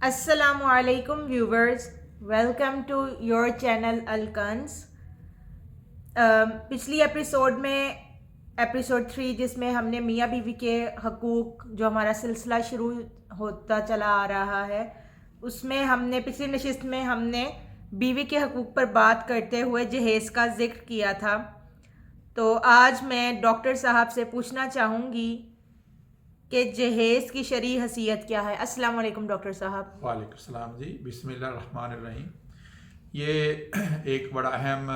السلام علیکم viewers, welcome to your channel الکنز۔ پچھلی ایپیسوڈ میں ایپیسوڈ 3 جس میں ہم نے میاں بیوی کے حقوق جو ہمارا سلسلہ شروع ہوتا چلا آ رہا ہے، اس میں ہم نے پچھلی نشست میں ہم نے بیوی کے حقوق پر بات کرتے ہوئے جہیز کا ذکر کیا تھا۔ تو آج میں ڈاکٹر صاحب سے پوچھنا چاہوں گی کہ جہیز کی شرعی حیثیت کیا ہے۔ السلام علیکم ڈاکٹر صاحب۔ وعلیکم السلام جی، بسم اللہ الرحمن الرحیم۔ یہ ایک بڑا اہم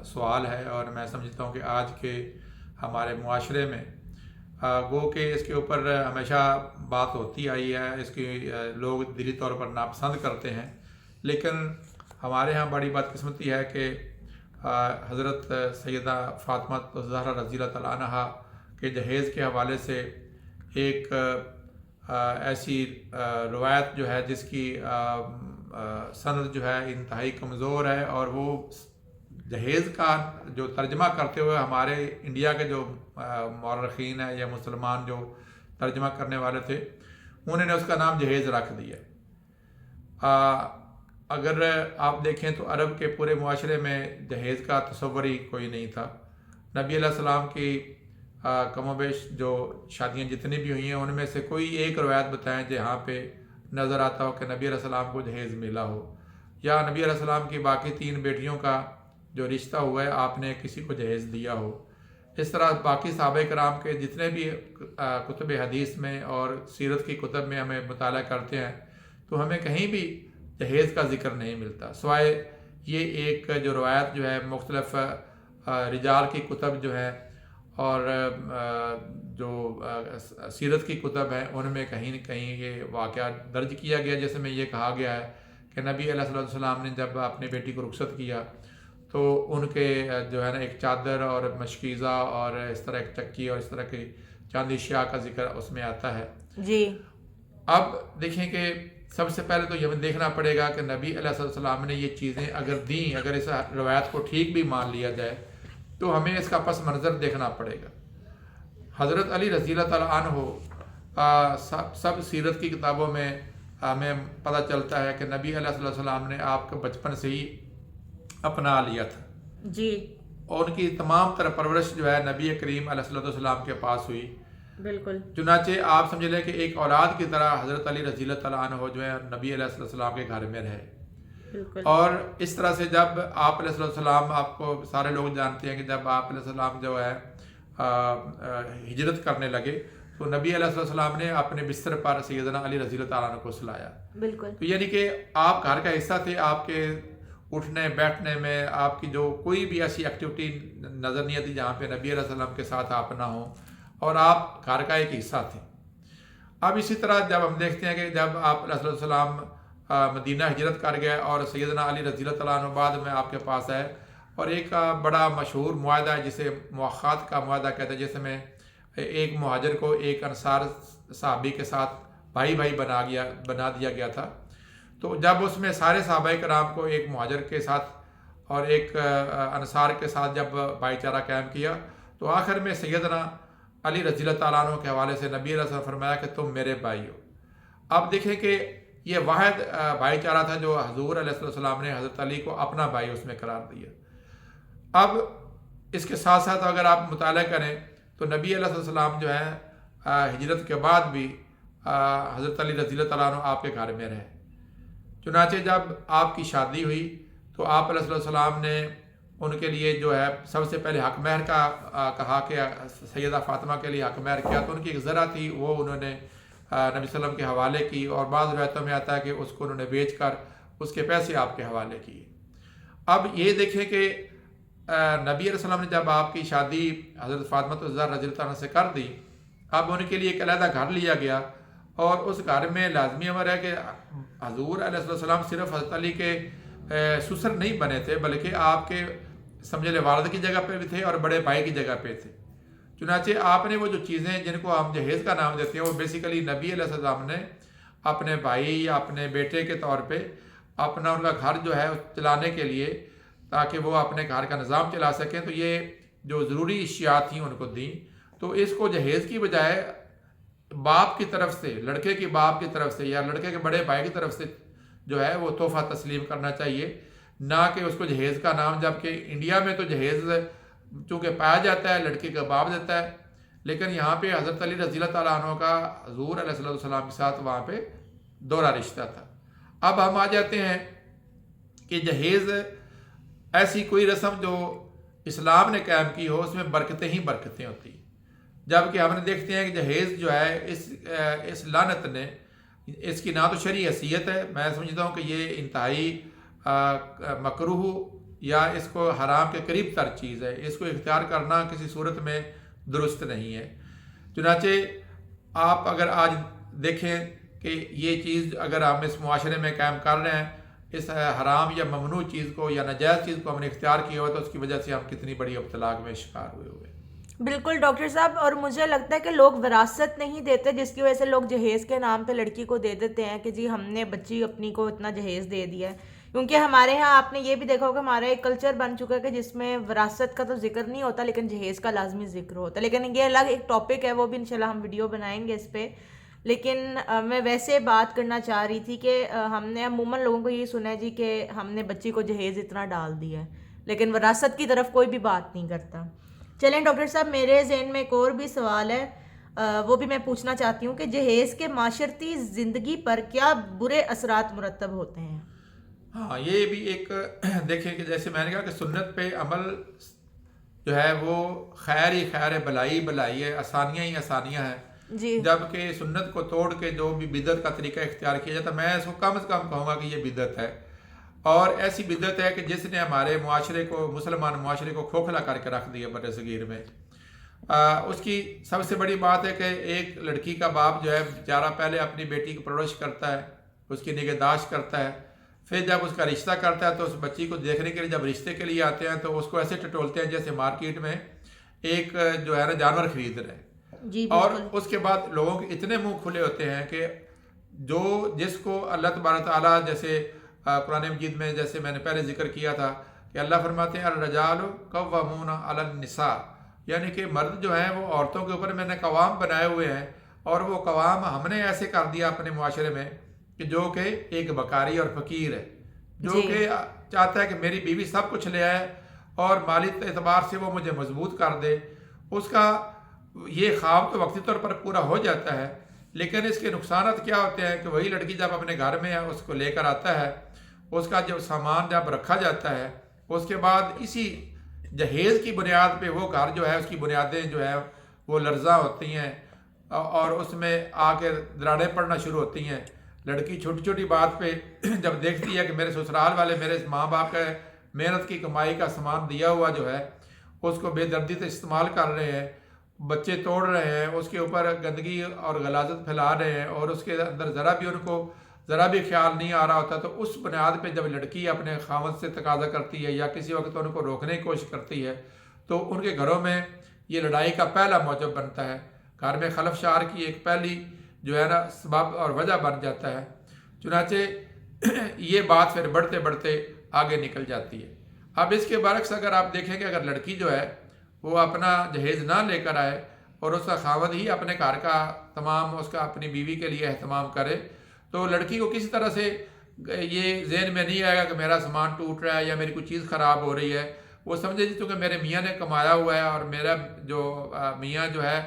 سوال ہے اور میں سمجھتا ہوں کہ آج کے ہمارے معاشرے میں گو کہ اس کے اوپر ہمیشہ بات ہوتی آئی ہے، اس کی لوگ دلی طور پر ناپسند کرتے ہیں، لیکن ہمارے ہاں بڑی بدقسمتی ہے کہ حضرت سیدہ فاطمہ زہرا رضی اللہ تعالیٰ عنہا کے جہیز کے حوالے سے ایک ایسی روایت جو ہے جس کی سند جو ہے انتہائی کمزور ہے، اور وہ جہیز کا جو ترجمہ کرتے ہوئے ہمارے انڈیا کے جو مورخین ہیں یا مسلمان جو ترجمہ کرنے والے تھے، انہوں نے اس کا نام جہیز رکھ دیا۔ اگر آپ دیکھیں تو عرب کے پورے معاشرے میں جہیز کا تصور ہی کوئی نہیں تھا۔ نبی علیہ السلام کی کم و بیش جو شادیاں جتنی بھی ہوئی ہیں ان میں سے کوئی ایک روایت بتائیں جہاں پہ نظر آتا ہو کہ نبی علیہ السلام کو جہیز ملا ہو، یا نبی علیہ السلام کی باقی 3 بیٹیوں کا جو رشتہ ہوا ہے آپ نے کسی کو جہیز دیا ہو۔ اس طرح باقی صحابہ کرام کے جتنے بھی کتب حدیث میں اور سیرت کی کتب میں ہمیں مطالعہ کرتے ہیں تو ہمیں کہیں بھی جہیز کا ذکر نہیں ملتا، سوائے یہ ایک جو روایت جو ہے مختلف رجال کی کتب جو ہے اور جو سیرت کی کتب ہیں ان میں کہیں نہ کہیں یہ واقعہ درج کیا گیا، جس میں یہ کہا گیا ہے کہ نبی علیہ السلام نے جب اپنی بیٹی کو رخصت کیا تو ان کے جو ہے نا ایک چادر اور مشکیزہ اور اس طرح ایک چکی اور اس طرح کی چاندی اشیاء کا ذکر اس میں آتا ہے۔ جی، اب دیکھیں کہ سب سے پہلے تو یہ دیکھنا پڑے گا کہ نبی علیہ السلام نے یہ چیزیں اگر دیں، اگر اس روایت کو ٹھیک بھی مان لیا جائے تو ہمیں اس کا پس منظر دیکھنا پڑے گا۔ حضرت علی رضی اللہ تعالیٰ عنہ سب سیرت کی کتابوں میں ہمیں پتہ چلتا ہے کہ نبی علیہ السلام نے آپ کو بچپن سے ہی اپنا لیا تھا جی، اور ان کی تمام تر پرورش جو ہے نبی کریم علیہ السلام کے پاس ہوئی۔ بالکل۔ چنانچہ آپ سمجھ لیں کہ ایک اولاد کی طرح حضرت علی رضی اللہ تعالیٰ عنہ جو ہے نبی علیہ السلام کے گھر میں رہے، بالکل۔ اور اس طرح سے جب آپ علیہ السلام، آپ کو سارے لوگ جانتے ہیں کہ جب آپ علیہ السلام جو ہے ہجرت کرنے لگے تو نبی علیہ السلام نے اپنے بستر پر سیدنا علی رضی اللہ تعالیٰ عنہ کو سلایا۔ بالکل۔ تو یعنی کہ آپ گھر کا حصہ تھے، آپ کے اٹھنے بیٹھنے میں آپ کی جو کوئی بھی ایسی ایکٹیویٹی نظر نہیں آتی جہاں پہ نبی علیہ السلام کے ساتھ آپ نہ ہوں، اور آپ گھر کا ایک حصہ تھے۔ اب اسی طرح جب ہم دیکھتے ہیں کہ جب آپ علیہ السلام مدینہ ہجرت کر گئے اور سیدنا علی رضی اللہ تعالیٰ عنہ بعد میں آپ کے پاس آئے، اور ایک بڑا مشہور معاہدہ ہے جسے مواخات کا معاہدہ کہتے ہیں، جس میں ایک مہاجر کو ایک انصار صحابی کے ساتھ بھائی بھائی بنا دیا گیا تھا۔ تو جب اس میں سارے صحابہ کرام کو ایک مہاجر کے ساتھ اور ایک انصار کے ساتھ جب بھائی چارہ قائم کیا تو آخر میں سیدنا علی رضی اللہ تعالیٰ عنہ کے حوالے سے نبی علیہ السلام فرمایا کہ تم میرے بھائی ہو۔ اب دیکھیں کہ یہ واحد بھائی چارہ تھا جو حضور علیہ السلام نے حضرت علی کو اپنا بھائی اس میں قرار دیا۔ اب اس کے ساتھ ساتھ اگر آپ مطالعہ کریں تو نبی علیہ السلام جو ہے ہجرت کے بعد بھی حضرت علی رضی اللہ تعالیٰ عنہ آپ کے گھر میں رہے۔ چنانچہ جب آپ کی شادی ہوئی تو آپ علیہ السلام نے ان کے لیے جو ہے سب سے پہلے حق مہر کا کہا کہ سیدہ فاطمہ کے لیے حق مہر کیا، تو ان کی ایک ذرہ تھی وہ انہوں نے نبی صلی اللہ علیہ وسلم کے حوالے کی، اور بعض روایتوں میں آتا ہے کہ اس کو انہوں نے بیچ کر اس کے پیسے آپ کے حوالے کیے۔ اب یہ دیکھیں کہ نبی علیہ السلام نے جب آپ کی شادی حضرت فاطمہ زہرا رضی اللہ عنہ سے کر دی، اب ان کے لیے ایک علیحدہ گھر لیا گیا، اور اس گھر میں لازمی امر ہے کہ حضور علیہ السلام صرف حضرت علی کے سسر نہیں بنے تھے بلکہ آپ کے سمجھ لے والد کی جگہ پہ بھی تھے اور بڑے بھائی کی جگہ پہ تھے۔ چنانچہ آپ نے وہ جو چیزیں جن کو ہم جہیز کا نام دیتے ہیں وہ بیسیکلی نبی علیہ السلام نے اپنے بھائی یا اپنے بیٹے کے طور پہ اپنا ان کا گھر جو ہے چلانے کے لیے، تاکہ وہ اپنے گھر کا نظام چلا سکیں، تو یہ جو ضروری اشیاء تھیں ان کو دیں۔ تو اس کو جہیز کی بجائے باپ کی طرف سے، لڑکے کی باپ کی طرف سے یا لڑکے کے بڑے بھائی کی طرف سے جو ہے وہ تحفہ تسلیم کرنا چاہیے، نہ کہ اس کو جہیز کا نام، جبکہ انڈیا میں تو جہیز چونکہ پایا جاتا ہے لڑکی کا باپ دیتا ہے، لیکن یہاں پہ حضرت علی رضی اللہ تعالیٰ عنہ کا حضور علیہ الصلوۃ والسلام کے ساتھ وہاں پہ دوہرا رشتہ تھا۔ اب ہم آ جاتے ہیں کہ جہیز ایسی کوئی رسم جو اسلام نے قائم کی ہو، اس میں برکتیں ہی برکتیں ہوتی ہیں، جبکہ ہم نے دیکھتے ہیں کہ جہیز جو ہے اس لعنت نے، اس کی نہ تو شرعی حیثیت ہے، میں سمجھتا ہوں کہ یہ انتہائی مکروہ یا اس کو حرام کے قریب تر چیز ہے، اس کو اختیار کرنا کسی صورت میں درست نہیں ہے۔ چنانچہ آپ اگر آج دیکھیں کہ یہ چیز اگر ہم اس معاشرے میں قائم کر رہے ہیں، اس حرام یا ممنوع چیز کو یا ناجائز چیز کو ہم نے اختیار کیا ہوا، تو اس کی وجہ سے ہم کتنی بڑی ابتلاء میں شکار ہوئے۔ بالکل ڈاکٹر صاحب، اور مجھے لگتا ہے کہ لوگ وراثت نہیں دیتے، جس کی وجہ سے لوگ جہیز کے نام پہ لڑکی کو دے دیتے ہیں کہ جی ہم نے بچی اپنی کو اتنا جہیز دے دیا ہے۔ کیونکہ ہمارے ہاں آپ نے یہ بھی دیکھا ہوگا، ہمارا ایک کلچر بن چکا ہے کہ جس میں وراثت کا تو ذکر نہیں ہوتا لیکن جہیز کا لازمی ذکر ہوتا ہے، لیکن یہ الگ ایک ٹاپک ہے، وہ بھی انشاءاللہ ہم ویڈیو بنائیں گے اس پہ۔ لیکن میں ویسے بات کرنا چاہ رہی تھی کہ ہم نے عموماً لوگوں کو یہ سنا ہے جی کہ ہم نے بچی کو جہیز اتنا ڈال دیا ہے، لیکن وراثت کی طرف کوئی بھی بات نہیں کرتا۔ چلیں ڈاکٹر صاحب، میرے ذہن میں ایک اور بھی سوال ہے، وہ بھی میں پوچھنا چاہتی ہوں کہ جہیز کے معاشرتی زندگی پر کیا برے اثرات مرتب ہوتے ہیں؟ ہاں، یہ بھی ایک دیکھیں کہ جیسے میں نے کہا کہ سنت پہ عمل جو ہے وہ خیر ہی خیر ہے، بلائی بلائی ہے، آسانیاں ہی آسانیاں ہیں، جی جبکہ سنت کو توڑ کے جو بھی بدعت کا طریقہ اختیار کیا جاتا ہے، میں اس کو کم از کم کہوں گا کہ یہ بدعت ہے، اور ایسی بدعت ہے کہ جس نے ہمارے معاشرے کو، مسلمان معاشرے کو کھوکھلا کر کے رکھ دیا بر صغیر میں۔ اس کی سب سے بڑی بات ہے کہ ایک لڑکی کا باپ جو ہے بیچارہ پہلے اپنی بیٹی کی پرورش کرتا ہے، اس کی نگہداشت کرتا ہے، پھر جب اس کا رشتہ کرتا ہے تو اس بچی کو دیکھنے کے لیے جب رشتے کے لیے آتے ہیں تو اس کو ایسے ٹٹولتے ہیں جیسے مارکیٹ میں ایک جو ہے نا جانور خرید رہے ہیں، جی اور بالکل۔ اس کے بعد لوگوں کے اتنے منہ کھلے ہوتے ہیں کہ جس کو اللہ تبارک تعالیٰ، جیسے قرآن مجید میں جیسے میں نے پہلے ذکر کیا تھا کہ اللہ فرماتے ہیں الرجال قوامون علی النساء، یعنی کہ مرد جو ہیں وہ عورتوں کے اوپر میں نے قوام بنائے ہوئے ہیں، اور وہ قوام ہم نے ایسے کر دیا اپنے معاشرے میں کہ جو کہ ایک بکاری اور فقیر ہے، جو کہ چاہتا ہے کہ میری بیوی سب کچھ لے آئے اور مالی اعتبار سے وہ مجھے مضبوط کر دے، اس کا یہ خواب تو وقتی طور پر پورا ہو جاتا ہے، لیکن اس کے نقصانات کیا ہوتے ہیں کہ وہی لڑکی جب اپنے گھر میں اس کو لے کر آتا ہے، اس کا جب سامان جب رکھا جاتا ہے، اس کے بعد اسی جہیز کی بنیاد پہ وہ گھر جو ہے اس کی بنیادیں جو ہے وہ لرزاں ہوتی ہیں، اور اس میں آ کے دراڑیں پڑنا شروع ہوتی ہیں۔ لڑکی چھوٹی چھوٹی بات پہ جب دیکھتی ہے کہ میرے سسرال والے میرے ماں باپ کا محنت کی کمائی کا سامان دیا ہوا جو ہے اس کو بے دردی سے استعمال کر رہے ہیں، بچے توڑ رہے ہیں، اس کے اوپر گندگی اور غلاظت پھیلا رہے ہیں، اور اس کے اندر ذرا بھی خیال نہیں آ رہا ہوتا، تو اس بنیاد پہ جب لڑکی اپنے خاوند سے تقاضا کرتی ہے یا کسی وقت ان کو روکنے کی کوشش کرتی ہے تو ان کے گھروں میں یہ لڑائی کا پہلا موجب بنتا ہے، گھر میں خلف شار کی ایک پہلی جو ہے نا سبب اور وجہ بن جاتا ہے۔ چنانچہ یہ بات پھر بڑھتے بڑھتے آگے نکل جاتی ہے۔ اب اس کے برعکس اگر آپ دیکھیں کہ اگر لڑکی جو ہے وہ اپنا جہیز نہ لے کر آئے اور اس کا خاوند ہی اپنے گھر کا تمام اس کا اپنی بیوی کے لیے اہتمام کرے، تو لڑکی کو کسی طرح سے یہ ذہن میں نہیں آئے گا کہ میرا سامان ٹوٹ رہا ہے یا میری کوئی چیز خراب ہو رہی ہے، وہ سمجھے جی چونکہ میرے میاں نے کمایا ہوا ہے، اور میرا جو میاں جو ہے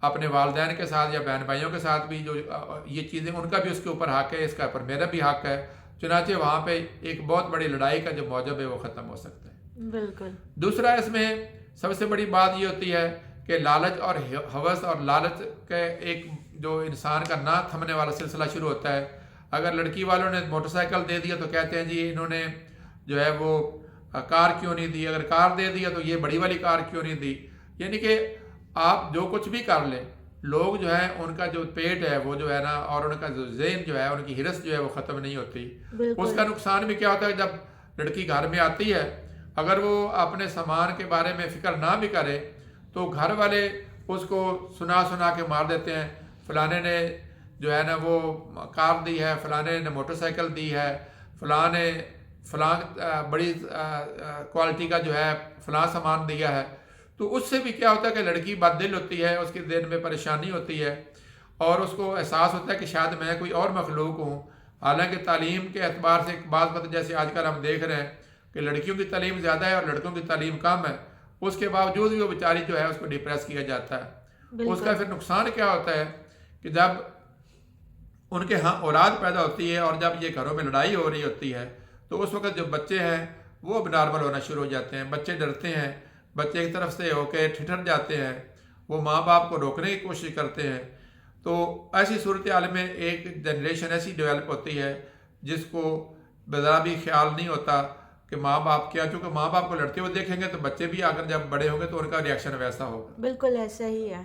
اپنے والدین کے ساتھ یا بہن بھائیوں کے ساتھ بھی جو یہ چیزیں ان کا بھی اس کے اوپر حق ہے، اس کا اوپر میرا بھی حق ہے، چنانچہ وہاں پہ ایک بہت بڑی لڑائی کا جو موجب ہے وہ ختم ہو سکتا ہے۔ بالکل۔ دوسرا اس میں سب سے بڑی بات یہ ہوتی ہے کہ لالچ اور ہوس اور لالچ کے ایک جو انسان کا نہ تھمنے والا سلسلہ شروع ہوتا ہے۔ اگر لڑکی والوں نے موٹر سائیکل دے دیا تو کہتے ہیں جی انہوں نے جو ہے وہ کار کیوں نہیں دی، اگر کار دے دیا تو یہ بڑی والی کار کیوں نہیں دی، یعنی کہ آپ جو کچھ بھی کر لیں، لوگ جو ہیں ان کا جو پیٹ ہے وہ جو ہے نا، اور ان کا جو ذہن جو ہے ان کی ہرس جو ہے وہ ختم نہیں ہوتی۔ اس کا نقصان بھی کیا ہوتا ہے، جب لڑکی گھر میں آتی ہے اگر وہ اپنے سامان کے بارے میں فکر نہ بھی کرے تو گھر والے اس کو سنا کے مار دیتے ہیں، فلانے نے جو ہے نا وہ کار دی ہے، فلانے نے موٹر سائیکل دی ہے، فلاں نے فلاں بڑی کوالٹی کا جو ہے فلاں سامان دیا ہے۔ تو اس سے بھی کیا ہوتا ہے کہ لڑکی بد دل ہوتی ہے، اس کے ذہن میں پریشانی ہوتی ہے، اور اس کو احساس ہوتا ہے کہ شاید میں کوئی اور مخلوق ہوں. حالانکہ تعلیم کے اعتبار سے ایک بعض وقت جیسے آج کل ہم دیکھ رہے ہیں کہ لڑکیوں کی تعلیم زیادہ ہے اور لڑکوں کی تعلیم کم ہے، اس کے باوجود بھی وہ بیچاری جو ہے اس کو ڈپریس کیا جاتا ہے. اس کا پھر نقصان کیا ہوتا ہے کہ جب ان کے ہاں اولاد پیدا ہوتی ہے اور جب یہ گھروں میں لڑائی ہو رہی ہوتی ہے تو اس وقت جو بچے ہیں وہ اب نارمل ہونا شروع ہو جاتے ہیں. بچے ڈرتے ہیں، بچے ایک طرف سے ہو کے ٹھٹر جاتے ہیں، وہ ماں باپ کو روکنے کی کوشش کرتے ہیں. تو ایسی صورتحال میں ایک جنریشن ایسی ڈیولپ ہوتی ہے جس کو ذرا بھی خیال نہیں ہوتا کہ ماں باپ کیا، کیونکہ ماں باپ کو لڑتے ہوئے دیکھیں گے تو بچے بھی اگر جب بڑے ہوں گے تو ان کا ریئیکشن ویسا ہوگا. بالکل ایسا ہی ہے.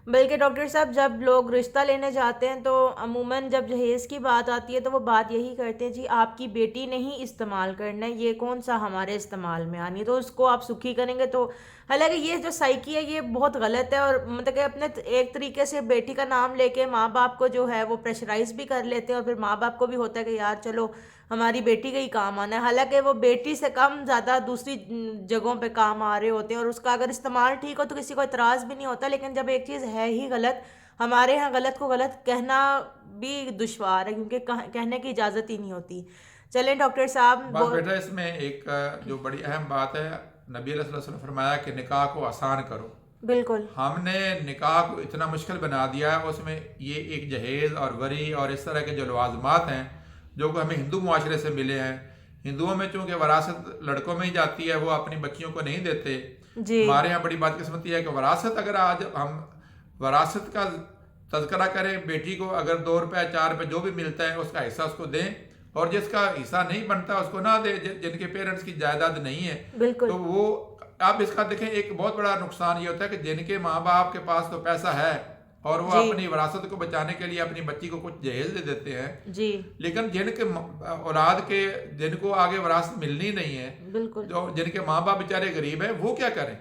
بلکہ ڈاکٹر صاحب جب لوگ رشتہ لینے جاتے ہیں تو عموماً جب جہیز کی بات آتی ہے تو وہ بات یہی کرتے ہیں جی آپ کی بیٹی نہیں استعمال کرنا ہے، یہ کون سا ہمارے استعمال میں آنی ہے، تو اس کو آپ سکھی کریں گے. تو حالانکہ یہ جو سائیکی ہے یہ بہت غلط ہے، اور مطلب کہ اپنے ایک طریقے سے بیٹی کا نام لے کے ماں باپ کو جو ہے وہ پریشرائز بھی کر لیتے ہیں، اور پھر ماں باپ کو بھی ہوتا ہے کہ یار چلو ہماری بیٹی کا ہی کام آنا ہے. حالانکہ وہ بیٹی سے کم زیادہ دوسری جگہوں پہ کام آ رہے ہوتے ہیں، اور اس کا اگر استعمال ٹھیک ہو تو کسی کو اعتراض بھی نہیں ہوتا. لیکن جب ایک چیز ہے ہی غلط، ہمارے ہاں غلط کو غلط کہنا بھی دشوار ہے کیونکہ کہنے کی اجازت ہی نہیں ہوتی. چلیں ڈاکٹر صاحب بس بیٹا اس میں ایک جو بڑی اہم بات ہے، نبی علیہ السلام نے فرمایا کہ نکاح کو آسان کرو. بالکل ہم نے نکاح کو اتنا مشکل بنا دیا ہے، اس میں یہ ایک جہیز اور وری اور اس طرح کے جو لوازمات ہیں جو کہ ہمیں ہندو معاشرے سے ملے ہیں. ہندوؤں میں چونکہ وراثت لڑکوں میں ہی جاتی ہے، وہ اپنی بچیوں کو نہیں دیتے. جی ہمارے یہاں بڑی بدقسمتی ہے کہ وراثت، اگر آج ہم وراثت کا تذکرہ کریں، بیٹی کو اگر 2 روپے 4 روپے جو بھی ملتا ہے اس کا حصہ اس کو دیں، اور جس کا حصہ نہیں بنتا اس کو نہ دے، جن کے پیرنٹس کی جائیداد نہیں ہے. بالکل تو وہ آپ اس کا دیکھیں ایک بہت بڑا نقصان یہ ہوتا ہے کہ جن کے ماں باپ کے پاس تو پیسہ ہے اور وہ جی اپنی وراثت کو بچانے کے لیے اپنی بچی کو کچھ جہیز دے دیتے ہیں، جی لیکن جن کے اولاد کے جن کو آگے وراثت ملنی نہیں ہے، بالکل جو جن کے ماں باپ بیچارے غریب ہیں، وہ کیا کریں.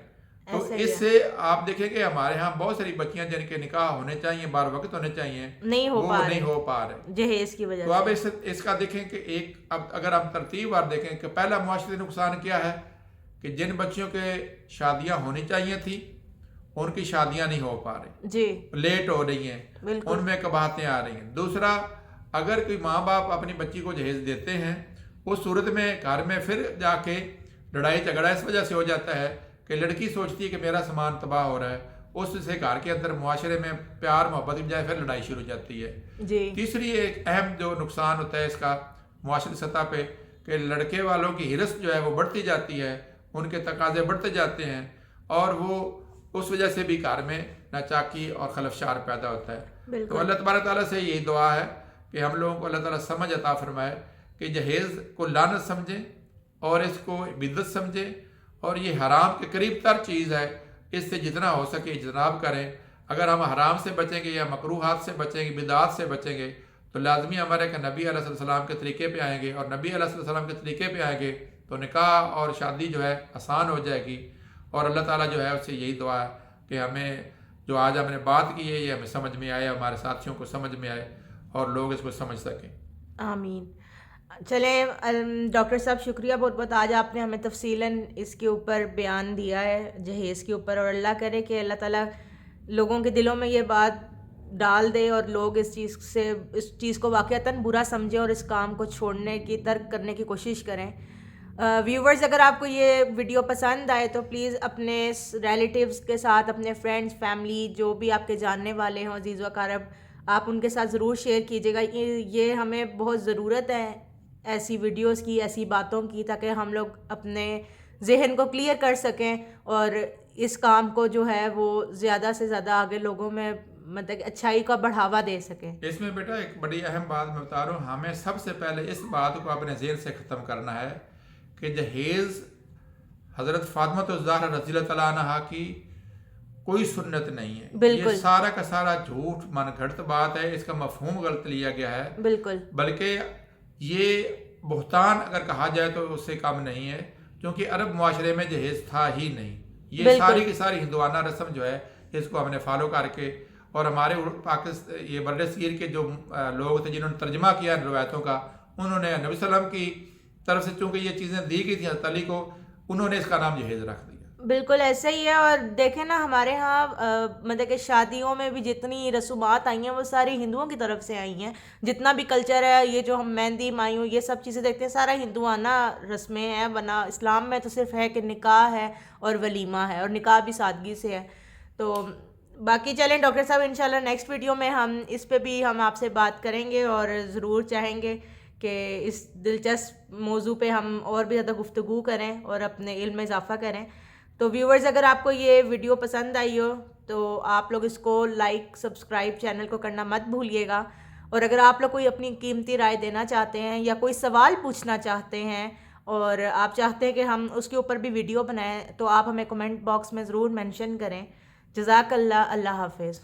تو ایسا ہی اس ہے. سے آپ دیکھیں کہ ہمارے ہاں بہت ساری بچیاں جن کے نکاح ہونے چاہیے، بار وقت ہونے چاہیے، نہیں ہو وہ پا نہیں رہے ہو پا رہے. جہیز کی وجہ تو اب سے. اس کا دیکھیں کہ ایک اب اگر ہم ترتیب وار دیکھیں کہ پہلا معاشرتی نقصان کیا ہے کہ جن بچیوں کے شادیاں ہونی چاہیے تھیں ان کی شادیاں نہیں ہو پا رہی، جی لیٹ ہو رہی ہیں، بالکل ان میں قباحتیں آ رہی ہیں. دوسرا، اگر کوئی ماں باپ اپنی بچی کو جہیز دیتے ہیں، اس صورت میں گھر میں پھر جا کے لڑائی جھگڑا اس وجہ سے ہو جاتا ہے کہ لڑکی سوچتی ہے کہ میرا سامان تباہ ہو رہا ہے، اس سے گھر کے اندر معاشرے میں پیار محبت کی بجائے پھر لڑائی شروع ہو جاتی ہے. جی تیسری ایک اہم جو نقصان ہوتا ہے اس کا معاشرتی سطح پہ کہ لڑکے والوں کی ہرس جو ہے وہ بڑھتی جاتی ہے، ان کے تقاضے بڑھتے جاتے ہیں، اور وہ اس وجہ سے بھی گھر میں ناچاکی اور خلفشار پیدا ہوتا ہے. تو بالکل اللہ تبارک تعالیٰ سے یہی دعا ہے کہ ہم لوگوں کو اللہ تعالیٰ سمجھ عطا فرمائے کہ جہیز کو لعنت سمجھیں اور اس کو بدعت سمجھیں، اور یہ حرام کے قریب تر چیز ہے، اس سے جتنا ہو سکے اجتناب کریں. اگر ہم حرام سے بچیں گے یا مکروہات سے بچیں گے، بدعات سے بچیں گے، تو لازمی ہمارے کہ نبی علیہ السلام کے طریقے پہ آئیں گے، اور نبی علیہ السلام کے طریقے پہ آئیں گے تو نکاح اور شادی جو ہے آسان ہو جائے گی. اور اللہ تعالیٰ جو ہے اس سے یہی دعا ہے کہ ہمیں جو آج ہم نے بات کی ہے یہ ہمیں سمجھ میں آئے، ہمارے ساتھیوں کو سمجھ میں آئے اور لوگ اس کو سمجھ سکیں. آمین. چلیں ڈاکٹر صاحب شکریہ بہت بہت، آج آپ نے ہمیں تفصیلاً اس کے اوپر بیان دیا ہے جہیز کے اوپر، اور اللہ کرے کہ اللہ تعالیٰ لوگوں کے دلوں میں یہ بات ڈال دے اور لوگ اس چیز کو واقعتاً برا سمجھیں اور اس کام کو چھوڑنے کی ترک کرنے کی کوشش کریں. ویورز اگر آپ کو یہ ویڈیو پسند آئے تو پلیز اپنے ریلیٹیوز کے ساتھ، اپنے فرینڈز، فیملی، جو بھی آپ کے جاننے والے ہوں عزیز و اقارب، آپ ان کے ساتھ ضرور شیئر کیجیے گا. یہ ہمیں بہت ضرورت ہے ایسی ویڈیوز کی، ایسی باتوں کی، تاکہ ہم لوگ اپنے ذہن کو کلیئر کر سکیں اور اس کام کو جو ہے وہ زیادہ سے زیادہ آگے لوگوں میں مطلب اچھائی کا بڑھاوا دے سکیں. اس میں بیٹا ایک بڑی اہم بات میں بتا رہا ہوں، ہمیں سب سے پہلے اس بات کو اپنے ذہن سے ختم کرنا ہے کہ جہیز حضرت فاطمہ الزہرا رضی اللہ تعالیٰ عنہا کی کوئی سنت نہیں ہے. بالکل. یہ سارا کا سارا جھوٹ من گھڑت بات ہے، اس کا مفہوم غلط لیا گیا ہے. بالکل. بلکہ یہ بہتان اگر کہا جائے تو اس سے کم نہیں ہے، کیونکہ عرب معاشرے میں جہیز تھا ہی نہیں. یہ بالکل. ساری کی ساری ہندوانہ رسم جو ہے اس کو ہم نے فالو کر کے، اور ہمارے پاکستان یہ برِ صغیر کے جو لوگ تھے جنہوں نے ترجمہ کیا ان روایتوں کا، انہوں نے نبی صلی اللہ علیہ وسلم کی طرف سے چونکہ یہ چیزیں دی گئی تھیں حضرت علی کو، انہوں نے اس کا نام جہیز رکھ دیا. بالکل ایسا ہی ہے. اور دیکھیں نا ہمارے ہاں مطلب کہ شادیوں میں بھی جتنی رسومات آئی ہیں وہ ساری ہندوؤں کی طرف سے آئی ہیں. جتنا بھی کلچر ہے, یہ جو ہم مہندی مایوں یہ سب چیزیں دیکھتے ہیں, سارا ہندوانہ رسمیں ہیں. ورنہ اسلام میں تو صرف ہے کہ نکاح ہے اور ولیمہ ہے, اور نکاح بھی سادگی سے ہے. تو باقی چلیں ڈاکٹر صاحب, انشاءاللہ نیکسٹ ویڈیو میں ہم اس پہ بھی ہم آپ سے بات کریں گے, اور ضرور چاہیں گے کہ اس دلچسپ موضوع پہ ہم اور بھی زیادہ گفتگو کریں اور اپنے علم میں اضافہ کریں. تو ویورز, اگر آپ کو یہ ویڈیو پسند آئی ہو تو آپ لوگ اس کو لائک سبسکرائب چینل کو کرنا مت بھولیے گا. اور اگر آپ لوگ کوئی اپنی قیمتی رائے دینا چاہتے ہیں یا کوئی سوال پوچھنا چاہتے ہیں اور آپ چاہتے ہیں کہ ہم اس کے اوپر بھی ویڈیو بنائیں, تو آپ ہمیں کمنٹ باکس میں ضرور مینشن کریں. جزاک اللہ. اللہ حافظ.